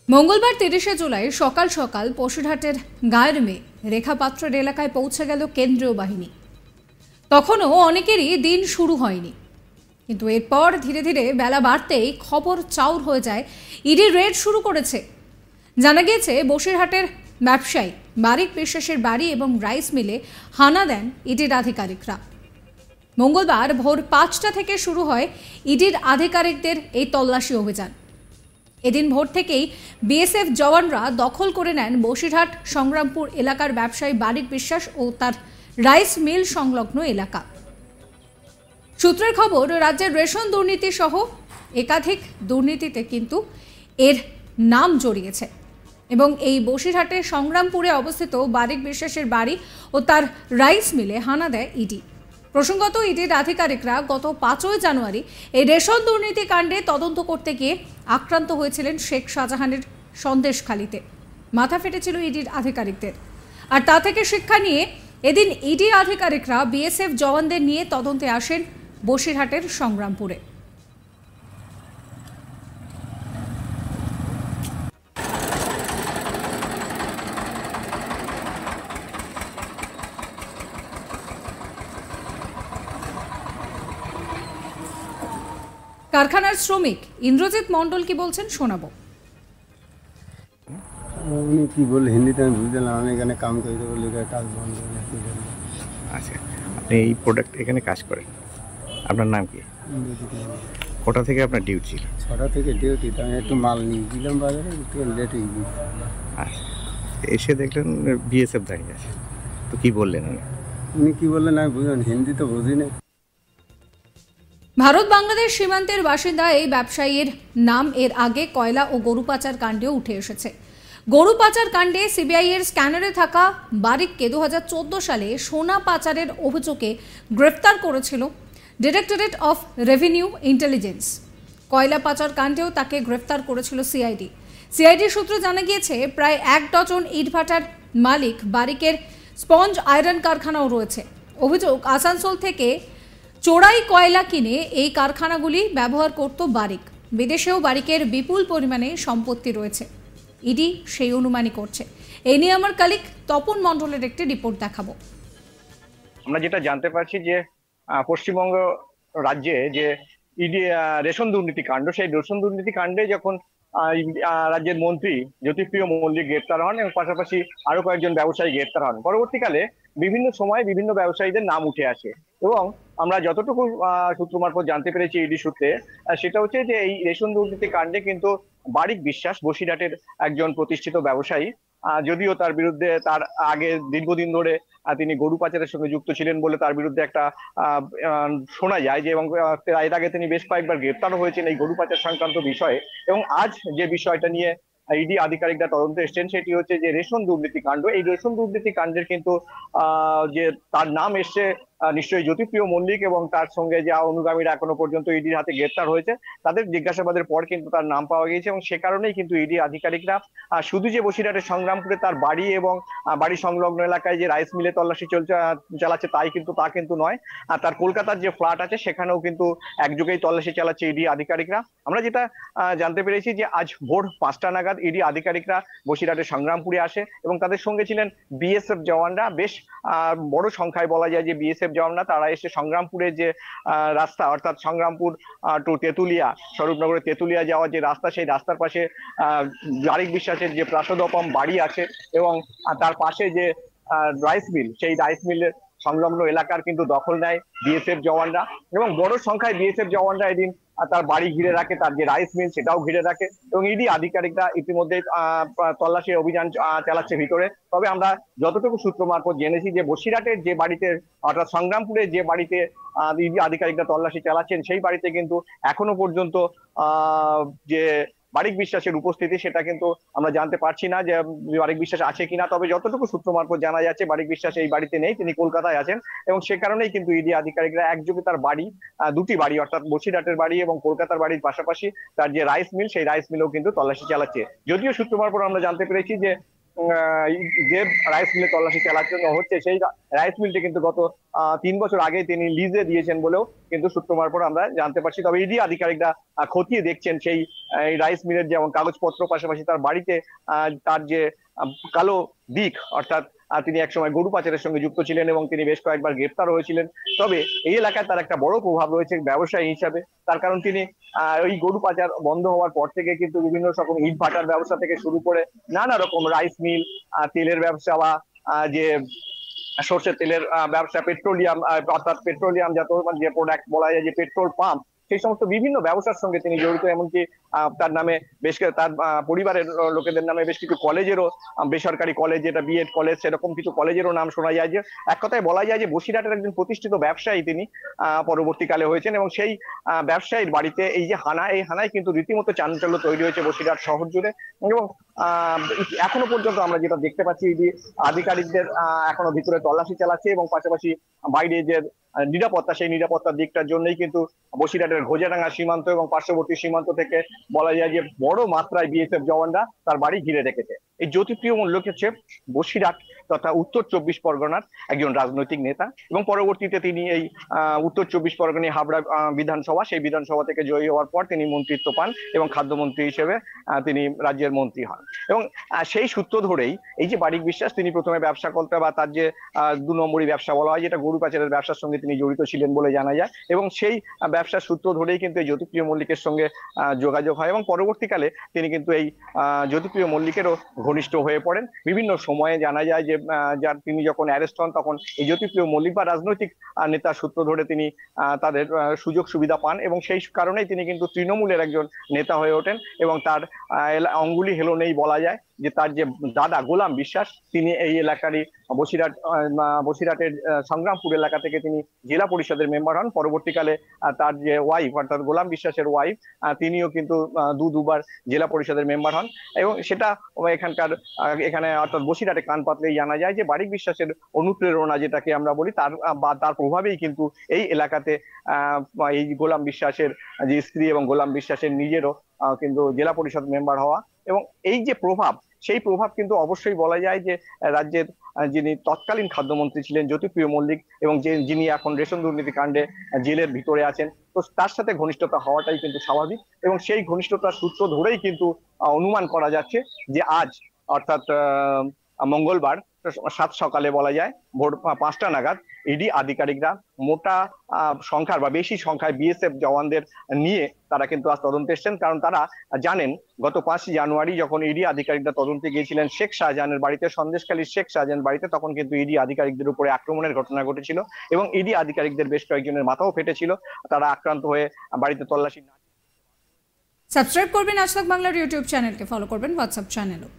মঙ্গলবার ৩০শে জুলাই সকাল সকাল পশুরহাটের গায়ের মেয়ে রেখা পাত্রের এলাকায় পৌঁছে গেল কেন্দ্রীয় বাহিনী। তখনও অনেকেরই দিন শুরু হয়নি, কিন্তু এরপর ধীরে ধীরে বেলা বাড়তেই খবর চাউর হয়ে যায়। ইডি রেড শুরু করেছে। জানা গিয়েছে বসিরহাটের ব্যবসায়ী বারিক বিশ্বাসের বাড়ি এবং রাইস মিলে হানা দেন ইডির আধিকারিকরা। মঙ্গলবার ভোর ৫টা থেকে শুরু হয় ইডির আধিকারিকদের এই তল্লাশি অভিযান। এদিন ভোর থেকেই বিএসএফ জওয়ানরা দখল করে নেন বসিরহাট সংগ্রামপুর এলাকার ব্যবসায়ী বারিক বিশ্বাস ও তার রাইস মিল সংলগ্ন এলাকা। সূত্রের খবর, রাজ্যের রেশন দুর্নীতি সহ একাধিক দুর্নীতিতে কিন্তু এর নাম জড়িয়েছে এবং এই বসিরহাটে সংগ্রামপুরে অবস্থিত বারিক বিশ্বাসের বাড়ি ও তার রাইস মিলে হানা দেয় ইডি। প্রসঙ্গত, ইডির আধিকারিকরা গত ৫ই জানুয়ারি এই রেশন দুর্নীতি কাণ্ডে তদন্ত করতে গিয়ে আক্রান্ত হয়েছিলেন শেখ শাহজাহানের সন্দেশখালিতে। মাথা ফেটেছিল ইডির আধিকারিকদের, আর তা থেকে শিক্ষা নিয়ে এদিন ইডি আধিকারিকরা বিএসএফ জওয়ানদের নিয়ে তদন্তে আসেন বসিরহাটের সংগ্রামপুরে। কারখানার শ্রমিক ইন্দ্রজিৎ মণ্ডল কি বলছেন শোনাবো। উনি কি বললে হিন্দিতে আমি বুঝতে পারলাম। আমি এখানে কাম করতে বলি, কাজ বন্ধ করে। আচ্ছা, আপনি এই প্রোডাক্ট এখানে কাজ করেন, আপনার নাম কি? কটা থেকে আপনার ডিউটি ছিল? 6টা থেকে ডিউটি। তো আমি একটু মাল নিয়ে দিলাম বাজারে, একটু লেট হয়ে গিয়েছি। আচ্ছা, এসে দেখলেন বিএসএফ দাঁড়িয়ে আছে, তো কি বললেন উনি কি বললেন আমি বুঝলেন, হিন্দি তো বুঝি না। ভারত বাংলাদেশ সীমান্তের বাসিন্দা এই ব্যবসায়ীর নাম এর আগে কয়লা ও গরু পাচার কাণ্ডেও উঠে এসেছে। গরু পাচার কাণ্ডে সিবিআই এর স্ক্যানারে থাকা বারিককে 2014 সালে সোনা পাচারের অভিযোগে গ্রেফতার করেছিল ডিরেক্টরেট অফ রেভিনিউ ইন্টেলিজেন্স। কয়লা পাচার কাণ্ডেও তাকে গ্রেফতার করেছিল সিআইডি। সূত্রে জানা গিয়েছে প্রায় 1 ডজন ইটভাটার মালিক বারিকের স্পঞ্জ আয়রন কারখানাও রয়েছে। অভিযোগ, আসানসোল থেকে চোরাই কয়লা কিনে এই কারখানাগুলি ব্যবহার করত বারিক। বিদেশেও বারিকের বিপুল পরিমাণে সম্পত্তি রয়েছে। ইডি সেই অনুমানই করছে। এই নিয়ে আমার কালিক তপন মণ্ডলের একটি রিপোর্ট দেখাবো। আমরা যেটা জানতে পারছি যে পশ্চিমবঙ্গ রাজ্যে যে ইডি রেশন দুর্নীতি কাণ্ড, সেই রেশন দুর্নীতি কাণ্ডে যখন রাজ্যের মন্ত্রী জ্যোতিপ্রিয় মল্লিক গ্রেপ্তার হন এবং পাশাপাশি আরো কয়েকজন ব্যবসায়ী গ্রেপ্তার হন, পরবর্তীকালে বিভিন্ন সময় বিভিন্ন ব্যবসায়ীদের নাম উঠে আসে এবং আমরা যতটুকু সূত্র মারফত জানতে পেরেছি ইডি সূত্রে, সেটা হচ্ছে যে এই রেশন দুর্নীতি কাণ্ডে কিন্তু বারিক বিশ্বাস বসিরহাটের একজন প্রতিষ্ঠিত ব্যবসায়ী। যদিও তার বিরুদ্ধে তার আগে দীর্ঘদিন ধরে তিনি গরু পাচারের সঙ্গে যুক্ত ছিলেন বলে তার বিরুদ্ধে একটা শোনা যায় যে, এবং এর আগে তিনি বেশ কয়েকবার গ্রেপ্তারও হয়েছেন এই গরু পাচার সংক্রান্ত বিষয়ে। এবং আজ যে বিষয়টা নিয়ে ইডি আধিকারিকরা তদন্তে এসছেন সেটি হচ্ছে যে রেশন দুর্নীতি কাণ্ড। এই রেশন দুর্নীতি কাণ্ডের কিন্তু যে তার নাম এসছে নিশ্চয়ই জ্যোতিপ্রিয় মল্লিক এবং তার সঙ্গে যা অনুগামীরা এখনো পর্যন্ত ইডির হাতে গ্রেপ্তার হয়েছে, তাদের জিজ্ঞাসাবাদের পর কিন্তু তার নাম পাওয়া গিয়েছে এবং সে কারণেই কিন্তু ইডি আধিকারিকরা শুধু যে বসিরহাটের সংগ্রামপুরে তার বাড়ি এবং বাড়ি সংলগ্ন এলাকায় যে রাইস মিলে তল্লাশি চালাচ্ছে তা কিন্তু নয়। তার কলকাতার যে ফ্ল্যাট আছে সেখানেও কিন্তু একযোগেই তল্লাশি চালাচ্ছে ইডি আধিকারিকরা। আমরা যেটা জানতে পেরেছি যে আজ ভোর 5টা নাগাদ ইডি আধিকারিকরা বসিরহাটের সংগ্রামপুরে আসে এবং তাদের সঙ্গে ছিলেন বিএসএফ জওয়ানরা। বেশ বড় সংখ্যায় বলা যায় যে বিএসএফ জওয়ানরা তারা এসে সংগ্রামপুরের যে রাস্তা, অর্থাৎ সংগ্রামপুর টু তেতুলিয়া, স্বরূপনগরের তেতুলিয়া যাওয়ার যে রাস্তা, সেই রাস্তার পাশে বারিক বিশ্বাসের যে প্রাসাদোপম বাড়ি আছে এবং তার পাশে যে রাইস মিল, সেই রাইস মিলের সংলগ্ন এলাকার কিন্তু দখল নেয় বিএসএফ জওয়ানরা এবং বড় সংখ্যায় বিএসএফ জওয়ানরা এদিন তার বাড়ি ঘিরে রাখে, তার যে রাইস মিল সেটাও ঘিরে রাখে এবং ইডি আধিকারিকরা ইতিমধ্যে তল্লাশি অভিযান চালাচ্ছে ভিতরে। তবে আমরা যতটুকু সূত্র মারফত জেনেছি যে বসিরহাটের যে বাড়িতে, অর্থাৎ সংগ্রামপুরের যে বাড়িতে ইডি আধিকারিকরা তল্লাশি চালাচ্ছেন, সেই বাড়িতে কিন্তু এখনো পর্যন্ত যে বারিক বিশ্বাসের উপস্থিতি সেটা কিন্তু আমরা জানতে পারছি না যে বারিক বিশ্বাস আছে কিনা। তবে যতটুকু সূত্র মারফত জানা যাচ্ছে বারিক বিশ্বাস এই বাড়িতে নেই, তিনি কলকাতায় আছেন এবং সে কারণেই কিন্তু ইডি আধিকারিকরা একযোগে তার বাড়ি, দুটি বাড়ি অর্থাৎ বসিরহাটের বাড়ি এবং কলকাতার বাড়ির পাশাপাশি তার যে রাইস মিল, সেই রাইস মিলেও কিন্তু তল্লাশি চালাচ্ছে। যদিও সূত্র মারফত আমরা জানতে পেরেছি যে রাইস মিলে তল্লাশি চালানো হচ্ছে, সেই রাইস মিলটি কিন্তু গত 3 বছর আগে তিনি লিজে দিয়েছেন বলেও কিন্তু সূত্র মারফত আমরা জানতে পারছি। তবে ইডি আধিকারিকরা খতিয়ে দেখছেন সেই রাইস মিলের যেমন কাগজপত্র, পাশাপাশি তার বাড়িতে তার যে কালো দিক, অর্থাৎ তিনি একসময় গরু পাচারের সঙ্গে যুক্ত ছিলেন এবং তিনি বেশ কয়েকবার গ্রেফতার হয়েছিলেন। তবে এই এলাকায় তার একটা বড় প্রভাব রয়েছে ব্যবসায়ী হিসাবে, তার কারণ তিনি ওই গরু পাচার বন্ধ হওয়ার পর থেকে কিন্তু বিভিন্ন রকম ইট ভাটার ব্যবসা থেকে শুরু করে নানা রকম রাইস মিল, তেলের ব্যবসা বা যে সর্ষের তেলের ব্যবসা, পেট্রোলিয়াম অর্থাৎ পেট্রোলিয়াম জাত যে প্রোডাক্ট বলা যায় যে পেট্রোল পাম্প, সেই সমস্ত বিভিন্ন ব্যবসার সঙ্গে তিনি জড়িত। এমনকি তার নামে বেশ তার পরিবারের লোকেদের নামে বেশ কিছু কলেজেরও, বেসরকারি কলেজ যেটা বিএড কলেজ, সেরকম কিছু কলেজেরও নাম শোনা যায়। যে এক কথায় বলা যায় যে বসিরহাটের একজন প্রতিষ্ঠিত ব্যবসায়ী তিনি পরবর্তীকালে হয়েছেন। এবং সেই ব্যবসায়ীর বাড়িতে এই যে হানা, এই হানায় কিন্তু রীতিমতো চাঞ্চল্য তৈরি হয়েছে বসিরহাট শহর জুড়ে। এবং এখনো পর্যন্ত আমরা যেটা দেখতে পাচ্ছি, ইডি আধিকারিকদের এখনো ভিতরে তল্লাশি চালাচ্ছে এবং পাশাপাশি বাইরে যে নিরাপত্তা, সেই নিরাপত্তার দিকটার জন্যই কিন্তু বসিরহাটের ঘোজাডাঙ্গা সীমান্ত এবং পার্শ্ববর্তী সীমান্ত থেকে বলা যায় যে বড় মাত্রায় বিএসএফ জওয়ানরা তার বাড়ি ঘিরে রেখেছে। এই জ্যোতিপ্রিয় মল্লিক হচ্ছে বসিরহাট তথা উত্তর 24 পরগনার একজন রাজনৈতিক নেতা এবং পরবর্তীতে তিনি এই উত্তর 24 পরগনা হাবড়া বিধানসভা, সেই বিধানসভা থেকে জয়ী হওয়ার পর তিনি মন্ত্রিত্ব পান এবং খাদ্যমন্ত্রী হিসেবে তিনি রাজ্যের মন্ত্রী হন। এবং সেই সূত্র ধরেই এই যে বারিক বিশ্বাস, তিনি প্রথমে ব্যবসা করতে বা তার যে 2 নম্বরই ব্যবসা বলা হয় যেটা গরু পাচারের ব্যবসার সঙ্গে তিনি জড়িত ছিলেন বলে জানা যায়। এবং সেই ব্যবসার সূত্র ধরেই কিন্তু এই জ্যোতিপ্রিয় মল্লিকের সঙ্গে যোগাযোগ হয় এবং পরবর্তীকালে তিনি কিন্তু এই জ্যোতিপ্রিয় মল্লিকেরও ঘনিষ্ঠ হয়ে পড়েন। বিভিন্ন সময়ে জানা যায় যে যার তিনি যখন অ্যারেস্ট হন তখন এই জ্যোতিপ্রিয় মল্লিক বা রাজনৈতিক নেতা সূত্র ধরে তিনি তাদের সুযোগ সুবিধা পান এবং সেই কারণেই তিনি কিন্তু তৃণমূলের একজন নেতা হয়ে ওঠেন। এবং তার অঙ্গুলি হেলো নেই বলা যায় যে তার যে দাদা গোলাম বিশ্বাস, তিনি এই এলাকারই বসিরহাটের সংগ্রামপুর এলাকা থেকে তিনি জেলা পরিষদের মেম্বার হন। পরবর্তীকালে তার যে ওয়াইফ অর্থাৎ গোলাম বিশ্বাসের ওয়াইফ, তিনিও কিন্তু দুবার জেলা পরিষদের মেম্বার হন। এবং সেটা এখানে অর্থাৎ বসিরহাটে কান পাতলেই জানা যায় যে বারিক বিশ্বাসের অনুপ্রেরণা যেটাকে আমরা বলি তার প্রভাবেই কিন্তু এই এলাকাতে এই গোলাম বিশ্বাসের যে স্ত্রী এবং গোলাম বিশ্বাসের নিজেরও কিন্তু জেলা পরিষদ মেম্বার হওয়া। এবং এই যে প্রভাব, সেই প্রভাব কিন্তু অবশ্যই বলা যায় যে রাজ্যের যিনি তৎকালীন খাদ্যমন্ত্রী ছিলেন জ্যোতিপ্রিয় মল্লিক এবং যিনি এখন রেশন দুর্নীতি কাণ্ডে জেলের ভিতরে আছেন, তো তার সাথে ঘনিষ্ঠতা হওয়াটাই কিন্তু স্বাভাবিক। এবং সেই ঘনিষ্ঠতার সূত্র ধরেই কিন্তু অনুমান করা যাচ্ছে যে আজ অর্থাৎ মঙ্গলবার 7 সকালে বলা যায় ভোর 5টা নাগাদ ইডি আধিকারিকরা মোটা সংখ্যার বা বেশি সংখ্যায় বিএসএফ জওয়ানদের নিয়ে তারা কিন্তু আজ তদন্তে এসেছেন। কারণ তারা জানেন গত 5 জানুয়ারি যখন ইডি আধিকারিকরা তদন্তে গিয়েছিলেন শেখ শাহজাহানের বাড়িতে, সন্দেশখালীর শেখ শাহজাহান বাড়িতে, তখন কিন্তু ইডি আধিকারিকদের উপরে আক্রমণের ঘটনা ঘটেছিল এবং ইডি আধিকারিকদের বেশ কয়েকজনের মাথাও ফেটেছিল, তারা আক্রান্ত হয়ে বাড়িতে তল্লাশি। সাবস্ক্রাইব করবেন আজ তাক বাংলার ইউটিউব চ্যানেলকে, ফলো করবেন হোয়াটসঅ্যাপ চ্যানেলও।